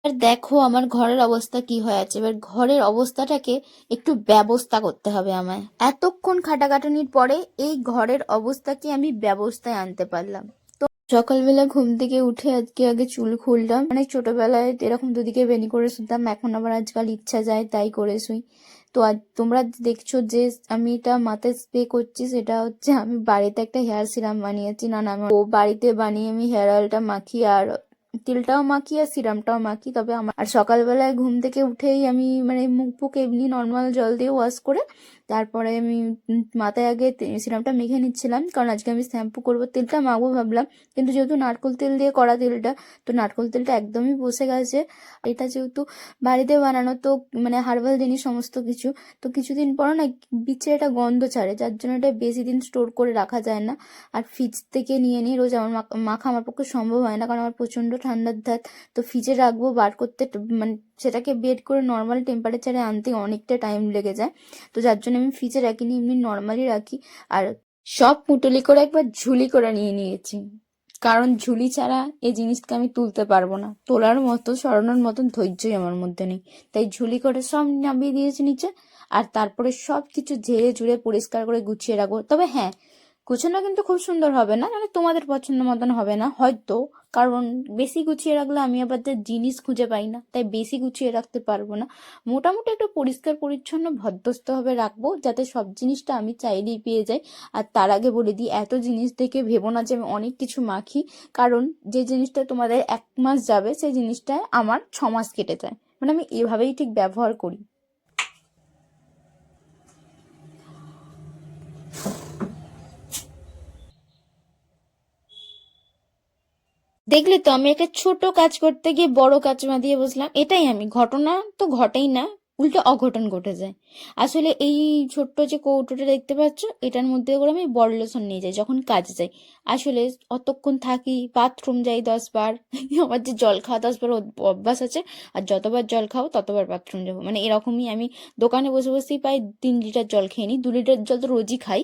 আর দেখো আমার ঘরের অবস্থা কি হয়ে আছে। এবার ঘরের অবস্থাটাকে একটু ব্যবস্থা করতে হবে আমায়। এতক্ষণ খাটাখাটনির পরে এই ঘরের অবস্থাকে আমি ব্যবস্থায় আনতে পারলাম। তো সকালবেলা ঘুম থেকে উঠে আজকে আগে চুল খুললাম। অনেক ছোটবেলায় এরকম দুদিকে বেনি করে শুতাম, এখন আবার আজকাল ইচ্ছা যায় তাই করে শুই। তো আজ তোমরা দেখছো যে আমি এটা মাথায় স্প্রে করছি, সেটা হচ্ছে আমি বাড়িতে একটা হেয়ার সিরাম বানিয়েছি। না না, আমি ও বাড়িতে বানিয়ে আমি হেয়ার অয়েলটা মাখি, আর তেলটাও মাখি আর সিরামটাও মাখি। তবে আমার আর সকালবেলায় ঘুম থেকে উঠেই আমি মানে মুখ ফুক এমনি নর্মাল জল দিয়ে ওয়াশ করে তারপরে আমি মাথায় আগে সিরামটা মেখে নিচ্ছিলাম, কারণ আজকে আমি শ্যাম্পু করবো, তেলটা মাখবো ভাবলাম। কিন্তু যেহেতু নারকোল তেল দিয়ে করা তেলটা, তো নারকোল তেলটা একদমই বসে গেছে। এটা যেহেতু বাড়িতে বানানো, তো মানে হার্বাল জিনিস সমস্ত কিছু, তো কিছুদিন পর না বিচে একটা গন্ধ ছাড়ে, যার জন্য এটা বেশি দিন স্টোর করে রাখা যায় না। আর ফ্রিজ থেকে নিয়ে নিয়ে রোজ আমার মাখা আমার পক্ষে সম্ভব হয় না, কারণ আমার প্রচণ্ড ঠান্ডার ধাত। তো ফ্রিজে রাখবো, বার করতে মানে সেটাকে বেড করে নর্মাল টেম্পারেচারে আনতে অনেকটা টাইম লেগে যায়। তো যার জন্য আমি ফ্রিজে রাখিনি, এমনি নর্মালি রাখি। আর সব পুটলি করে একবার ঝুলি করে নিয়ে নিয়েছি, কারণ ঝুলি ছাড়া এই জিনিসকে আমি তুলতে পারবো না। তোলার মতো সরানোর মতন ধৈর্যই আমার মধ্যে নেই, তাই ঝুলি করে সব নামিয়ে দিয়েছি নিচে। আর তারপরে সব কিছু ঝেড়ে ঝুড়ে পরিষ্কার করে গুছিয়ে রাখবো। তবে হ্যাঁ, গুছানো কিন্তু খুব সুন্দর হবে না, মানে তোমাদের পছন্দ মতন হবে না হয়তো, কারণ বেশি গুছিয়ে রাখলে আমি আবার যে জিনিস খুঁজে পাই না, তাই বেশি গুছিয়ে রাখতে পারবো না। মোটামুটি একটু পরিষ্কার পরিচ্ছন্ন ভদ্রস্থ ভাবে রাখবো, যাতে সব জিনিসটা আমি চাইলেই পেয়ে যাই। আর তার আগে বলে দিই, এত জিনিস দেখে ভেবো না যে আমি অনেক কিছু মাখি, কারণ যে জিনিসটা তোমাদের 1 মাস যাবে সেই জিনিসটায় আমার 6 মাস কেটে যায়, মানে আমি এভাবেই ঠিক ব্যবহার করি। দেখলে তো, আমি একটা ছোট কাজ করতে গিয়ে বড় কাজ বাঁধিয়ে বসলাম। এটাই আমি, ঘটনা তো ঘটেই না, উল্টো অঘটন ঘটে যায়। আসলে এই ছোট্ট যে কৌটোটা দেখতে পাচ্ছ, এটার মধ্যে করে আমি বড় লোশন নিয়ে যাই যখন কাজে যাই। আসলে অতক্ষণ থাকি, বাথরুম যাই 10 বার। আমার যে জল খাওয়া 10 বার অভ্যাস আছে, আর যতবার জল খাও ততবার বাথরুম যাবো, মানে এরকমই আমি। দোকানে বসে বসেই প্রায় 3 লিটার জল খেয়ে নিই, 2 লিটার জল তো রোজই খাই।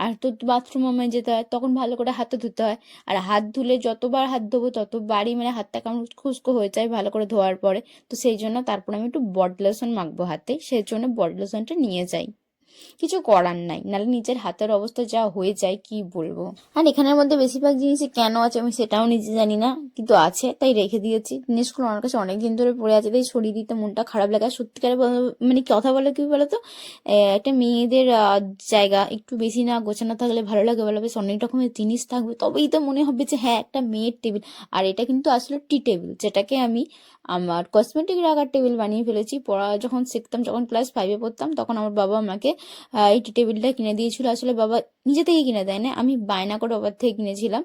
আর তো বাথরুম আমায় যেতে হয়, তখন ভালো করে হাতে ধুতে হয়। আর হাত ধুলে যতবার হাত ধোবো ততবারই মানে হাতটা কেমন খুশকো হয়ে যায় ভালো করে ধোয়ার পরে। তো সেই জন্য তারপর আমি একটু বডি লোশন মাখবো হাতে, সেই জন্য বডি লোশনটা নিয়ে যাই। কিছু করার নাই, নাহলে নিজের হাতের অবস্থা যা হয়ে যায় কি বলবো। আর এখানের মধ্যে বেশিরভাগ জিনিসই কেন আছে আমি সেটাও নিজে জানি না, কিন্তু আছে তাই রেখে দিয়েছি। জিনিসগুলো আমার কাছে অনেকদিন ধরে পড়ে আছে, তাই সরিয়ে দিতে মনটা খারাপ লাগে। আর সত্যিকারে মানে কথা বলে কি বলতো, একটা মেয়েদের জায়গা একটু বেশি না গোছানো থাকলে ভালো লাগে বলো, বেশ অনেক রকমের জিনিস থাকবে তবেই তো মনে হবে যে হ্যাঁ একটা মেয়ের টেবিল। আর এটা কিন্তু আসলে টি টেবিল, যেটাকে আমি আমার কসমেটিক রাখার টেবিল বানিয়ে ফেলেছি। পড়া যখন শিখতাম, যখন ক্লাস 5-এ পড়তাম, তখন আমার বাবা আমাকে এই টি টেবিলটা কিনে দিয়েছিল। আসলে বাবা নিজে থেকে কিনে দেয় না, আমি বায়না করে বাবার থেকে কিনেছিলাম।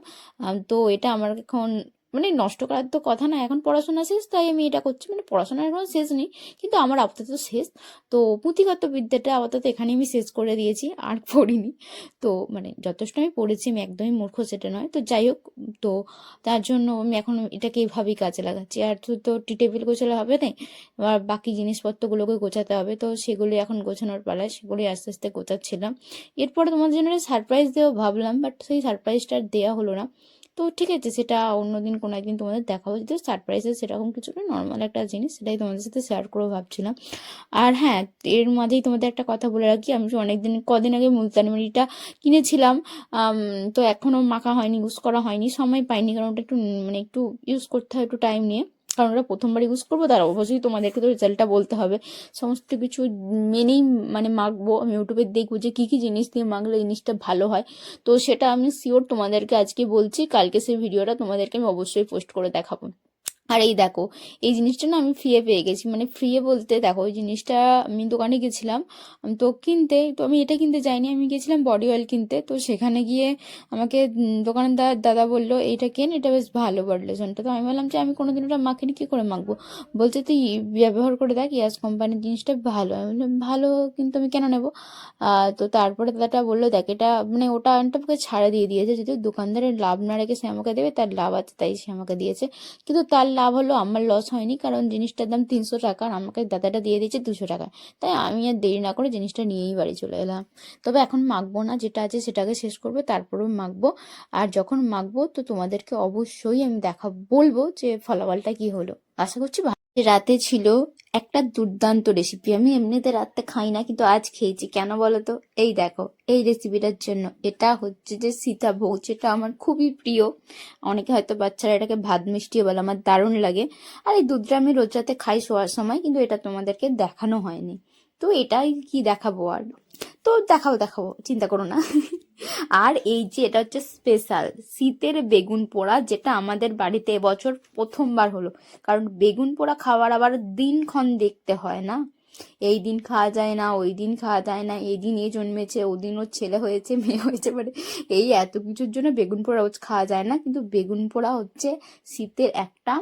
তো এটা আমার এখন মানে নষ্ট করার তো কথা না, এখন পড়াশোনা শেষ তাই আমি এটা করছি, মানে পড়াশোনার এখন শেষ নেই, কিন্তু আমার আপাতত শেষ। তো পুঁথিগত বিদ্যাটা আপাতত এখানে আমি শেষ করে দিয়েছি, আর পড়িনি। তো মানে যথেষ্ট আমি পড়েছি, আমি একদমই মূর্খ সেটা নয়। তো যাই হোক, তো তার জন্য আমি এখন এটাকে এইভাবেই কাজে লাগাচ্ছি। আর তো টি টেবিল গোছালে হবে না, এবার বাকি জিনিসপত্রগুলোকে গোছাতে হবে, তো সেগুলি এখন গোছানোর পালায়, সেগুলি আস্তে আস্তে গোছাচ্ছিলাম। এরপরে তোমাদের জন্য সারপ্রাইজ দেওয়া ভাবলাম, বাট সেই সারপ্রাইজটা আর দেওয়া হলো না। তো ঠিক আছে, সেটা অন্যদিন কোনো একদিন তোমাদের দেখাবো। যদি সারপ্রাইজের সেরকম কিছু না, নর্মাল একটা জিনিস, সেটাই তোমাদের সাথে শেয়ার করবো ভাবছিলাম। আর হ্যাঁ, এর মাঝেই তোমাদের একটা কথা বলে রাখি, আমি অনেকদিন কদিন আগে মুলতানি মিঠিটা কিনেছিলাম। তো এখনো মাখা হয়নি, ইউজ করা হয়নি, সময় পাইনি, কারণ ওটা একটু মানে একটু ইউজ করতে হয় একটু টাইম নিয়ে, কারণ ওটা প্রথমবার ইউজ করবো, তার অবশ্যই তোমাদেরকে তো রেজাল্টটা বলতে হবে। সমস্ত কিছু মেনেই মানে মাখবো, আমি ইউটিউবে দেখবো যে কী কী জিনিস দিয়ে মাখলে জিনিসটা ভালো হয়। তো সেটা আমি শিওর তোমাদেরকে আজকে বলছি, কালকে সেই ভিডিওটা তোমাদেরকে আমি অবশ্যই পোস্ট করে দেখাবো। আর এই দেখো, এই জিনিসটা না আমি ফ্রিয়ে পেয়ে গেছি, মানে ফ্রিয়ে বলতে দেখো, ওই জিনিসটা আমি দোকানে গেছিলাম তো কিনতে, তো আমি এটা কিনতে যাইনি, আমি গেছিলাম বডি অয়েল কিনতে। তো সেখানে গিয়ে আমাকে দোকানদার দাদা বললো এইটা কেন, এটা বেশ ভালো বডি লোশনটা। তো আমি বললাম যে আমি কোনোদিন ওটা মাখিনি, কি করে মাখবো। বলছে তুই ব্যবহার করে দেখ, ইয়াস কোম্পানির জিনিসটা ভালো। আমি বললাম ভালো, কিন্তু আমি কেন নেবো। তো তারপরে দাদাটা বললো দেখ এটা মানে ওটা আমাকে ছাড়া দিয়ে দিয়েছে, যদি দোকানদারের লাভ না রেখে সে আমাকে দেবে, তার লাভ আছে তাই সে আমাকে দিয়েছে। কিন্তু তার লাভ হলো, আমার লস হয়নি, কারণ জিনিসটার দাম 300 টাকা আর আমাকে দাদাটা দিয়ে দিয়েছে 200 টাকায়। তাই আমি আর দেরি না করে জিনিসটা নিয়েই বাড়ি চলে এলাম। তবে এখন মাখবো না, যেটা আছে সেটাকে শেষ করবো, তারপরেও মাখবো। আর যখন মাখবো তো তোমাদেরকে অবশ্যই আমি বলবো যে ফলাফলটা কি হলো। আশা করছি রাতে ছিল একটা দুর্দান্ত রেসিপি। আমি এমনিতে রাতে খাই না, কিন্তু আজ খেয়েছি। কেন বলো তো? এই দেখো, এই রেসিপিটার জন্য। এটা হচ্ছে যে সীতাভোগ, যেটা আমার খুবই প্রিয়। অনেকে হয়তো বাচ্চারা এটাকে ভাত মিষ্টিও বলে, আমার দারুণ লাগে। আর এই দুধটা আমি রোজ রাতে খাই শোয়ার সময়, কিন্তু এটা তোমাদেরকে দেখানো হয়নি। তো এটাই কি দেখাবো আর। তো দেখাবো দেখাবো, চিন্তা করো না। আর এই যে এটা হচ্ছে স্পেশাল শীতের বেগুন পোড়া, যেটা আমাদের বাড়িতে এবছর প্রথমবার হলো। কারণ বেগুন পোড়া খাওয়ার আবার দিনক্ষণ দেখতে হয় না। এই দিন খাওয়া যায় না, ওই দিন খাওয়া যায় না, এই দিন এ জন্মেছে, ওদিন ওর ছেলে হয়েছে, মেয়ে হয়েছে, মানে এই এত কিছুর জন্য বেগুন পোড়া রোজ খাওয়া যায় না। কিন্তু বেগুন পোড়া হচ্ছে শীতের একটা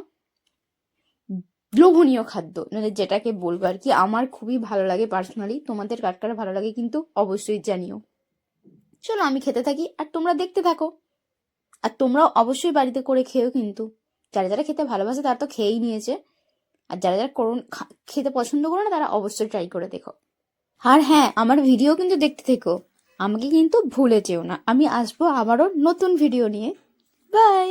লোভনীয় খাদ্য, মানে যেটাকে বলবো আর কি, আমার খুবই ভালো লাগে পার্সোনালি। তোমাদের কার কার ভালো লাগে কিন্তু অবশ্যই জানিও। চলো আমি খেতে থাকি আর তোমরা দেখতে থাকো। আর তোমরাও অবশ্যই বাড়িতে করে খেও কিন্তু। যারা যারা খেতে ভালোবাসে তারা তো খেয়েই নিয়েছে। আর যারা যারা খেতে পছন্দ করো না, তারা অবশ্যই ট্রাই করে দেখো। আর হ্যাঁ, আমার ভিডিও কিন্তু দেখতে থেকো। আমাকে কিন্তু ভুলে যেও না। আমি আসবো আবারও নতুন ভিডিও নিয়ে। বাই।